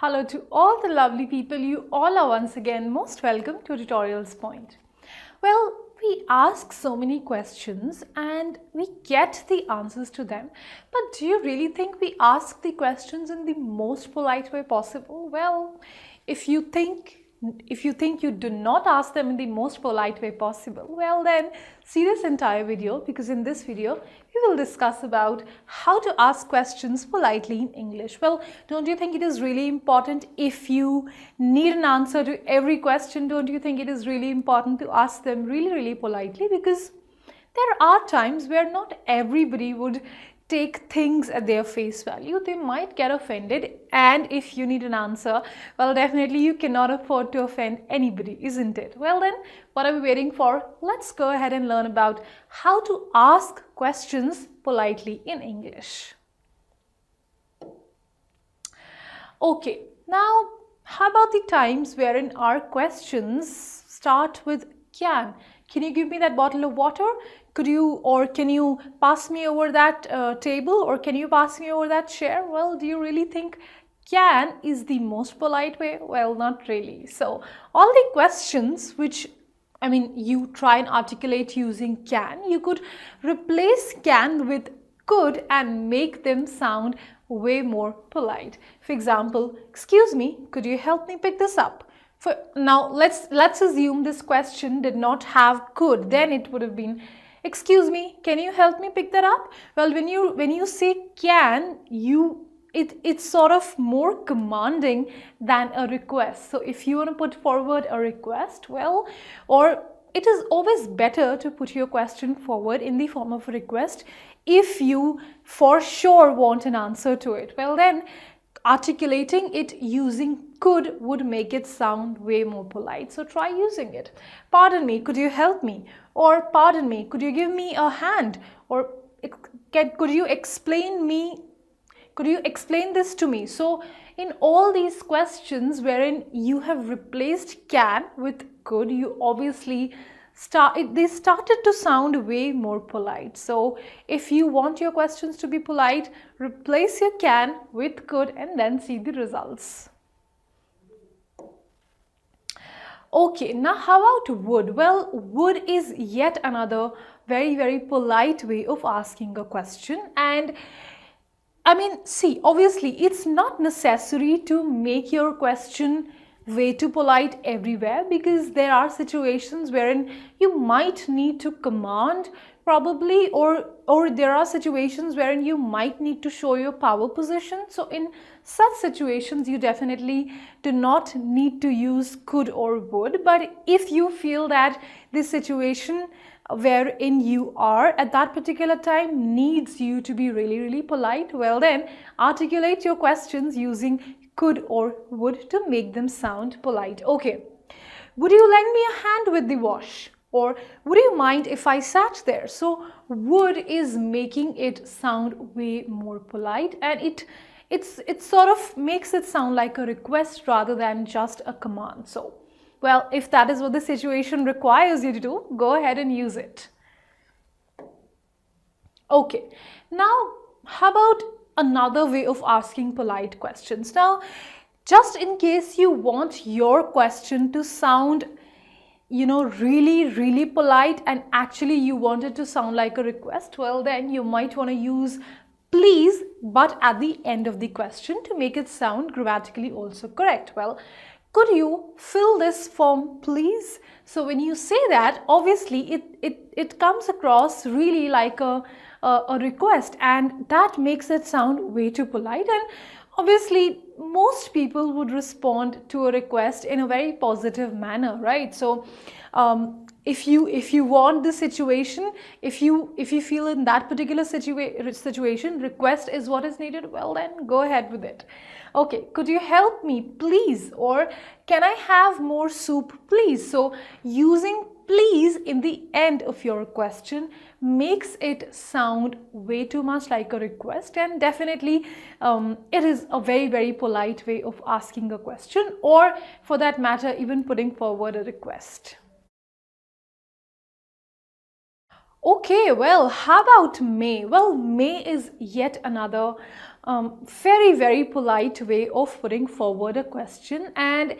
Hello to all the lovely people. You all are once again most welcome to Tutorials Point. Well, we ask so many questions and we get the answers to them. But do you really think we ask the questions in the most polite way possible? Well, if you think you do not ask them in the most polite way possible, well then see this entire video, because in this video we will discuss about how to ask questions politely in English. Well, don't you think it is really important? If you need an answer to every question, don't you think it is really important to ask them really politely? Because there are times where not everybody would take things at their face value. They might get offended, and if you need an answer, well, definitely you cannot afford to offend anybody, isn't it? Well then, what are we waiting for? Let's go ahead and learn about how to ask questions politely in English. Okay, now how about the times wherein our questions start with can? Can you give me that bottle of water? Can you pass me over that table, or can you pass me over that chair? Well, do you really think can is the most polite way? Well, not really. So all the questions which you try and articulate using can, you could replace can with could and make them sound way more polite. For example, excuse me, could you help me pick this up? Now let's assume this question did not have could, then it would have been, excuse me, can you help me pick that up? Well, when you say can, it's sort of more commanding than a request. So if you want to put forward a request, well, or it is always better to put your question forward in the form of a request if you for sure want an answer to it. Well then, articulating it using could would make it sound way more polite. So try using it. Pardon me, could you help me? Or pardon me, could you give me a hand? Or could you explain this to me? So in all these questions wherein you have replaced can with could, you obviously they started to sound way more polite. So if you want your questions to be polite, replace your can with could and then see the results. Okay, now how about would? Well, would is yet another very polite way of asking a question. And see, obviously it's not necessary to make your question way too polite everywhere, because there are situations wherein you might need to command probably, or there are situations wherein you might need to show your power position. So in such situations you definitely do not need to use could or would. But if you feel that this situation wherein you are at that particular time needs you to be really polite, well then articulate your questions using could or would to make them sound polite. Okay, would you lend me a hand with the wash? Or would you mind if I sat there? So would is making it sound way more polite, and it sort of makes it sound like a request rather than just a command. So, well, if that is what the situation requires you to do, go ahead and use it. Okay, now how about another way of asking polite questions? Now, just in case you want your question to sound really polite and actually you want it to sound like a request, well then you might want to use please but at the end of the question to make it sound grammatically also correct. Well, could you fill this form please? So when you say that, obviously it comes across really like a request, and that makes it sound way too polite. And obviously most people would respond to a request in a very positive manner, right? So if you want the situation, if you feel in that particular situation request is what is needed, well then go ahead with it. Okay, could you help me please? Or can I have more soup please? So using please in the end of your question makes it sound way too much like a request, and definitely it is a very polite way of asking a question, or for that matter even putting forward a request. Okay, well, how about may? Well, may is yet another very, very polite way of putting forward a question, and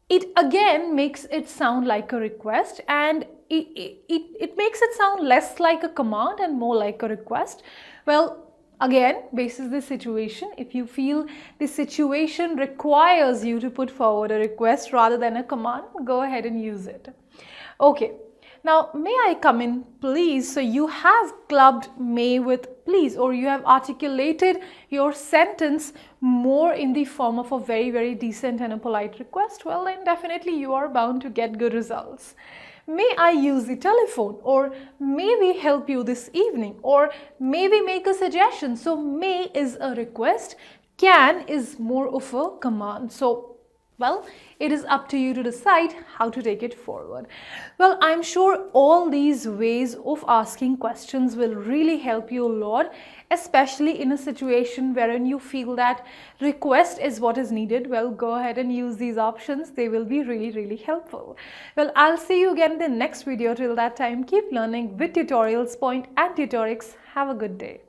it again makes it sound like a request, and it makes it sound less like a command and more like a request. Well, again, basis the situation, if you feel the situation requires you to put forward a request rather than a command, go ahead and use it. Okay. Now, may I come in, please? So you have clubbed may with please, or you have articulated your sentence more in the form of a very, very decent and a polite request. Well, then definitely you are bound to get good results. May I use the telephone, or may we help you this evening, or may we make a suggestion? So may is a request, can is more of a command. So well, it is up to you to decide how to take it forward. Well, I'm sure all these ways of asking questions will really help you a lot, especially in a situation wherein you feel that request is what is needed. Well, go ahead and use these options. They will be really, really helpful. Well, I'll see you again in the next video. Till that time, keep learning with Tutorials Point and Tutorix. Have a good day.